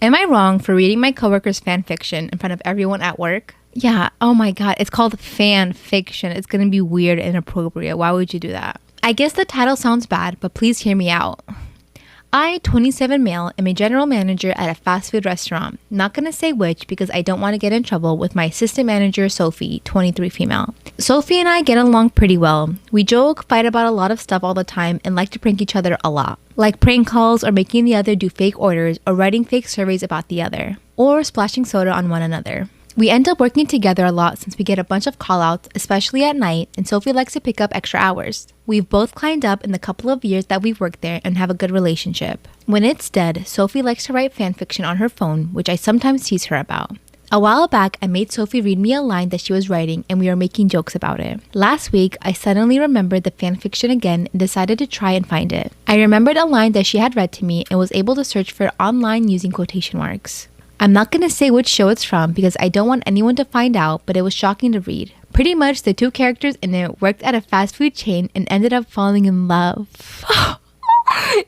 Am I wrong for reading my coworker's fan fiction in front of everyone at work? Yeah, oh my god, it's called fan fiction. It's gonna be weird and inappropriate. Why would you do that? I guess the title sounds bad, but please hear me out. I, 27 male, am a general manager at a fast food restaurant. Not gonna say which because I don't want to get in trouble with my assistant manager, Sophie, 23 female. Sophie and I get along pretty well. We joke, fight about a lot of stuff all the time, and like to prank each other a lot. Like prank calls or making the other do fake orders or writing fake surveys about the other. Or splashing soda on one another. We end up working together a lot since we get a bunch of call-outs, especially at night, and Sophie likes to pick up extra hours. We've both climbed up in the couple of years that we've worked there and have a good relationship. When it's dead, Sophie likes to write fanfiction on her phone, which I sometimes tease her about. A while back, I made Sophie read me a line that she was writing and we were making jokes about it. Last week, I suddenly remembered the fanfiction again and decided to try and find it. I remembered a line that she had read to me and was able to search for it online using quotation marks. I'm not going to say which show it's from because I don't want anyone to find out, but it was shocking to read. Pretty much the two characters in it worked at a fast food chain and ended up falling in love.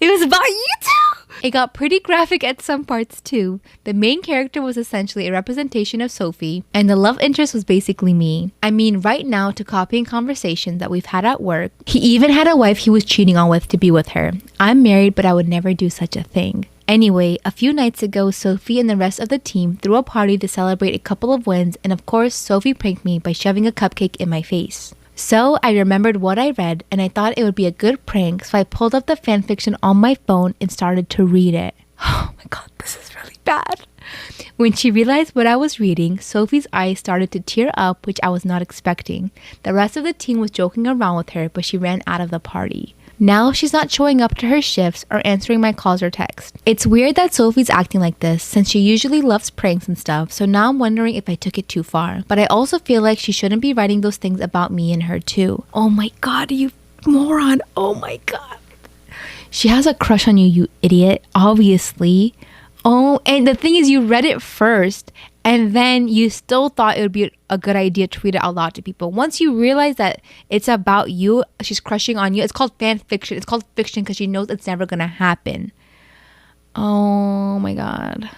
It was about you too! It got pretty graphic at some parts too. The main character was essentially a representation of Sophie, and the love interest was basically me. I mean, right now to copying conversations that we've had at work. He even had a wife he was cheating on with to be with her. I'm married, but I would never do such a thing. Anyway, a few nights ago, Sophie and the rest of the team threw a party to celebrate a couple of wins, and of course, Sophie pranked me by shoving a cupcake in my face. So I remembered what I read, and I thought it would be a good prank, so I pulled up the fanfiction on my phone and started to read it. Oh my god, this is really bad. When she realized what I was reading, Sophie's eyes started to tear up, which I was not expecting. The rest of the team was joking around with her, but she ran out of the party. Now she's not showing up to her shifts or answering my calls or texts. It's weird that Sophie's acting like this since she usually loves pranks and stuff, so now I'm wondering if I took it too far. But I also feel like she shouldn't be writing those things about me and her too. Oh my god, you moron. Oh my god. She has a crush on you, you idiot. Obviously. Oh, and the thing is you read it first and then you still thought it would be a good idea to read it out loud to people. Once you realize that it's about you, she's crushing on you. It's called fan fiction. It's called fiction because she knows it's never going to happen. Oh my god.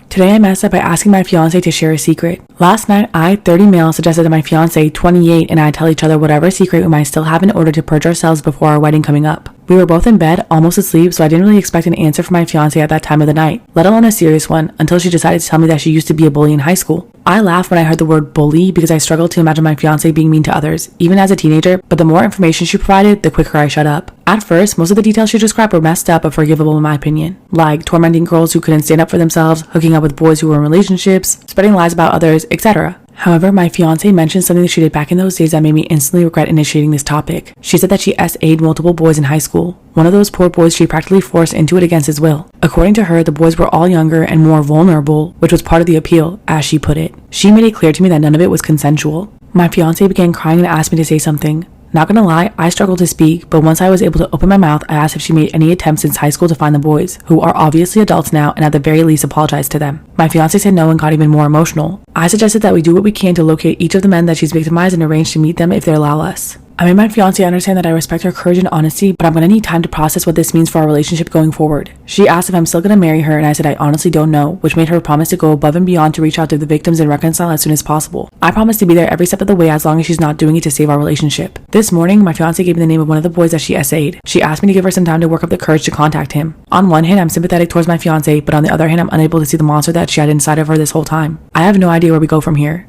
Today I messed up by asking my fiance to share a secret. Last night, I, 30 male, suggested that my fiance, 28, and I tell each other whatever secret we might still have in order to purge ourselves before our wedding coming up. We were both in bed, almost asleep, so I didn't really expect an answer from my fiance at that time of the night, let alone a serious one, until she decided to tell me that she used to be a bully in high school. I laughed when I heard the word bully because I struggled to imagine my fiance being mean to others, even as a teenager, but the more information she provided, the quicker I shut up. At first, most of the details she described were messed up but forgivable in my opinion, like tormenting girls who couldn't stand up for themselves, hooking up with boys who were in relationships, spreading lies about others, etc. However, my fiance mentioned something that she did back in those days that made me instantly regret initiating this topic. She said that she SA'd multiple boys in high school. One of those poor boys she practically forced into it against his will. According to her, the boys were all younger and more vulnerable, which was part of the appeal, as she put it. She made it clear to me that none of it was consensual. My fiance began crying and asked me to say something. Not gonna lie, I struggled to speak, but once I was able to open my mouth, I asked if she made any attempts since high school to find the boys, who are obviously adults now and at the very least apologized to them. My fiance said no and got even more emotional. I suggested that we do what we can to locate each of the men that she's victimized and arrange to meet them if they allow us. I made my fiance understand that I respect her courage and honesty, but I'm gonna need time to process what this means for our relationship going forward. She asked if I'm still gonna marry her, and I said I honestly don't know, which made her promise to go above and beyond to reach out to the victims and reconcile as soon as possible. I promised to be there every step of the way as long as she's not doing it to save our relationship. This morning, my fiance gave me the name of one of the boys that she SA'd. She asked me to give her some time to work up the courage to contact him. On one hand, I'm sympathetic towards my fiance, but on the other hand, I'm unable to see the monster that she had inside of her this whole time. I have no idea where we go from here.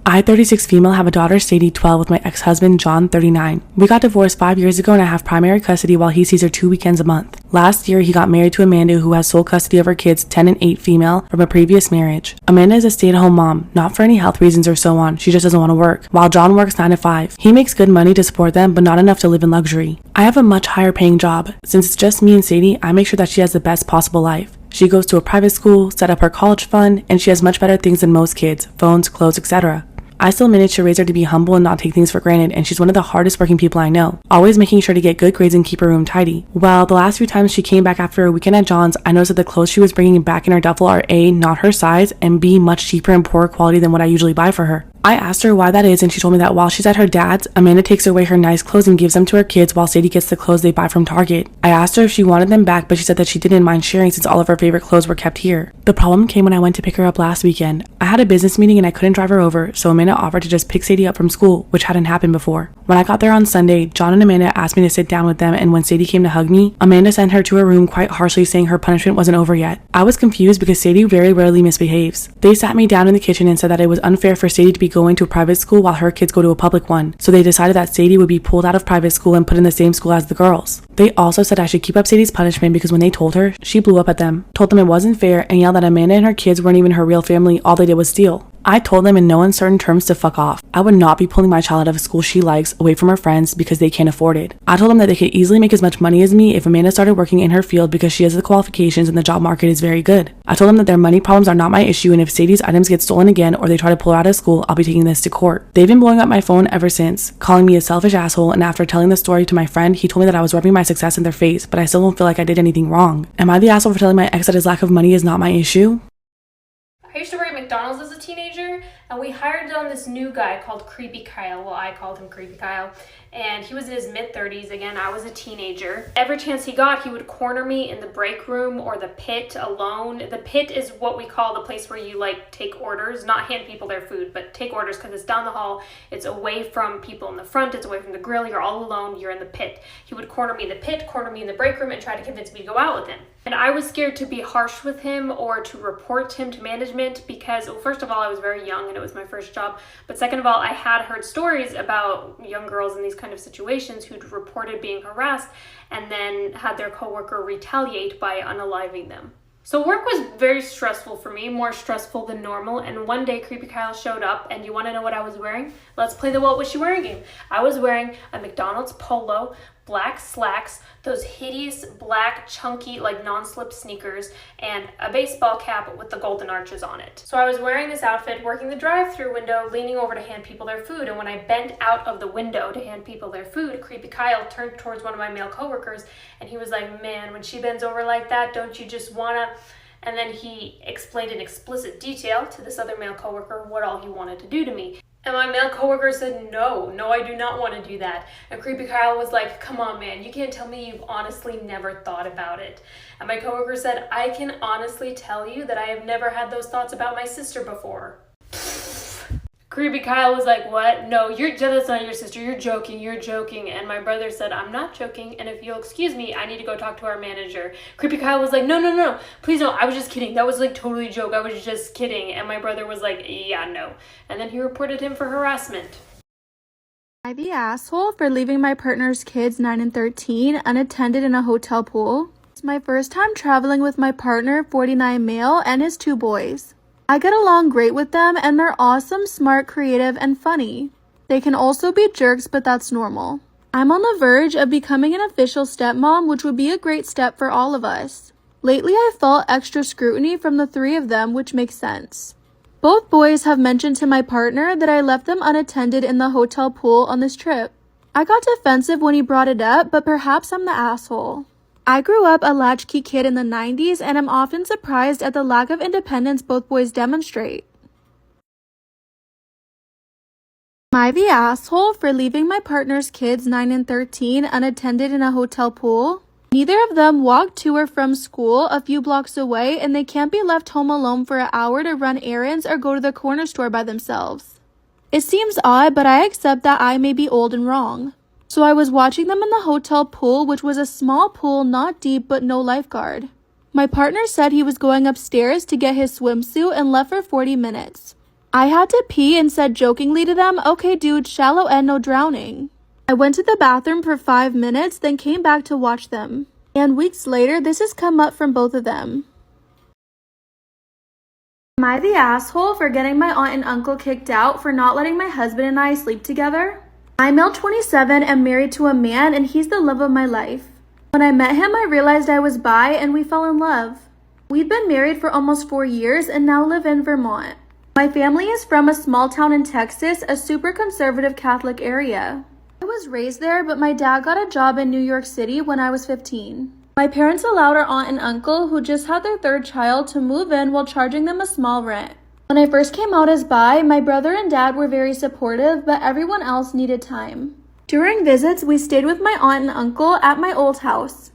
I, 36 female, have a daughter, Sadie, 12, with my ex-husband, John, 39. We got divorced 5 years ago and I have primary custody while he sees her 2 weekends a month. Last year, he got married to Amanda, who has sole custody of her kids, 10 and 8 female, from a previous marriage. Amanda is a stay-at-home mom, not for any health reasons or so on, she just doesn't want to work, while John works 9 to 5. He makes good money to support them, but not enough to live in luxury. I have a much higher paying job. Since it's just me and Sadie, I make sure that she has the best possible life. She goes to a private school, set up her college fund, and she has much better things than most kids, phones, clothes, etc. I still managed to raise her to be humble and not take things for granted, and she's one of the hardest working people I know, always making sure to get good grades and keep her room tidy. Well, the last few times she came back after a weekend at John's, I noticed that the clothes she was bringing back in her duffel are A, not her size, and B, much cheaper and poorer quality than what I usually buy for her. I asked her why that is, and she told me that while she's at her dad's, Amanda takes away her nice clothes and gives them to her kids while Sadie gets the clothes they buy from Target. I asked her if she wanted them back, but she said that she didn't mind sharing since all of her favorite clothes were kept here. The problem came when I went to pick her up last weekend. I had a business meeting and I couldn't drive her over, so Amanda offered to just pick Sadie up from school, which hadn't happened before. When I got there on Sunday, John and Amanda asked me to sit down with them, and when Sadie came to hug me, Amanda sent her to her room quite harshly, saying her punishment wasn't over yet. I was confused because Sadie very rarely misbehaves. They sat me down in the kitchen and said that it was unfair for Sadie to be going to a private school while her kids go to a public one, so they decided that Sadie would be pulled out of private school and put in the same school as the girls. They also said I should keep up Sadie's punishment because when they told her, she blew up at them, told them it wasn't fair, and yelled that Amanda and her kids weren't even her real family, all they did was steal. I told them in no uncertain terms to fuck off. I would not be pulling my child out of a school she likes away from her friends because they can't afford it. I told them that they could easily make as much money as me if Amanda started working in her field because she has the qualifications and the job market is very good. I told them that their money problems are not my issue, and if Sadie's items get stolen again or they try to pull her out of school, I'll be taking this to court. They've been blowing up my phone ever since, calling me a selfish asshole, and after telling the story to my friend, he told me that I was rubbing my success in their face, but I still don't feel like I did anything wrong. Am I the asshole for telling my ex that his lack of money is not my issue? I used to work at McDonald's as a teenager, and we hired on this new guy called Creepy Kyle. Well, I called him Creepy Kyle. And he was in his mid-30s. Again, I was a teenager. Every chance he got, he would corner me in the break room or the pit alone. The pit is what we call the place where you like take orders, not hand people their food, but take orders because it's down the hall. It's away from people in the front. It's away from the grill. You're all alone. You're in the pit. He would corner me in the pit, corner me in the break room, and try to convince me to go out with him. And I was scared to be harsh with him or to report him to management because, well, first of all, I was very young and it was my first job. But second of all, I had heard stories about young girls in these kind of situations who'd reported being harassed and then had their coworker retaliate by unaliving them. So work was very stressful for me, more stressful than normal, and one day Creepy Kyle showed up, and you want to know what I was wearing? Let's play the What Was She Wearing game. I was wearing a McDonald's polo, black slacks, those hideous black chunky like non-slip sneakers, and a baseball cap with the golden arches on it. So I was wearing this outfit, working the drive-through window, leaning over to hand people their food, and when I bent out of the window to hand people their food, Creepy Kyle turned towards one of my male coworkers and he was like, "Man, when she bends over like that, don't you just wanna..." And then he explained in explicit detail to this other male coworker what all he wanted to do to me. And my male coworker said, no, I do not want to do that. And Creepy Kyle was like, "Come on, man, you can't tell me you've honestly never thought about it." And my coworker said, "I can honestly tell you that I have never had those thoughts about my sister before." Creepy Kyle was like, "What? No, that's not your sister. You're joking. And my brother said, "I'm not joking. And if you'll excuse me, I need to go talk to our manager." Creepy Kyle was like, No. Please no. I was just kidding. That was like totally a joke. I was just kidding. And my brother was like, "Yeah, no." And then he reported him for harassment. Am I the asshole for leaving my partner's kids 9 and 13 unattended in a hotel pool? It's my first time traveling with my partner, 49 male, and his 2 boys. I get along great with them and they're awesome, smart, creative, and funny. They can also be jerks, but that's normal. I'm on the verge of becoming an official stepmom, which would be a great step for all of us. Lately, I've felt extra scrutiny from the 3 of them, which makes sense. Both boys have mentioned to my partner that I left them unattended in the hotel pool on this trip. I got defensive when he brought it up, but perhaps I'm the asshole. I grew up a latchkey kid in the 90s and am often surprised at the lack of independence both boys demonstrate. Am I the asshole for leaving my partner's kids 9 and 13 unattended in a hotel pool? Neither of them walk to or from school a few blocks away and they can't be left home alone for an hour to run errands or go to the corner store by themselves. It seems odd, but I accept that I may be old and wrong. So I was watching them in the hotel pool, which was a small pool, not deep, but no lifeguard. My partner said he was going upstairs to get his swimsuit and left for 40 minutes. I had to pee and said jokingly to them, "Okay dude, shallow end, no drowning." I went to the bathroom for 5 minutes, then came back to watch them. And weeks later, this has come up from both of them. Am I the asshole for getting my aunt and uncle kicked out for not letting my husband and I sleep together? I'm male 27 and married to a man and he's the love of my life. When I met him, I realized I was bi and we fell in love. We've been married for almost 4 years and now live in Vermont. My family is from a small town in Texas, a super conservative Catholic area. I was raised there, but my dad got a job in New York City when I was 15. My parents allowed our aunt and uncle, who just had their 3rd child, to move in while charging them a small rent. When I first came out as bi, my brother and dad were very supportive, but everyone else needed time. During visits, we stayed with my aunt and uncle at my old house.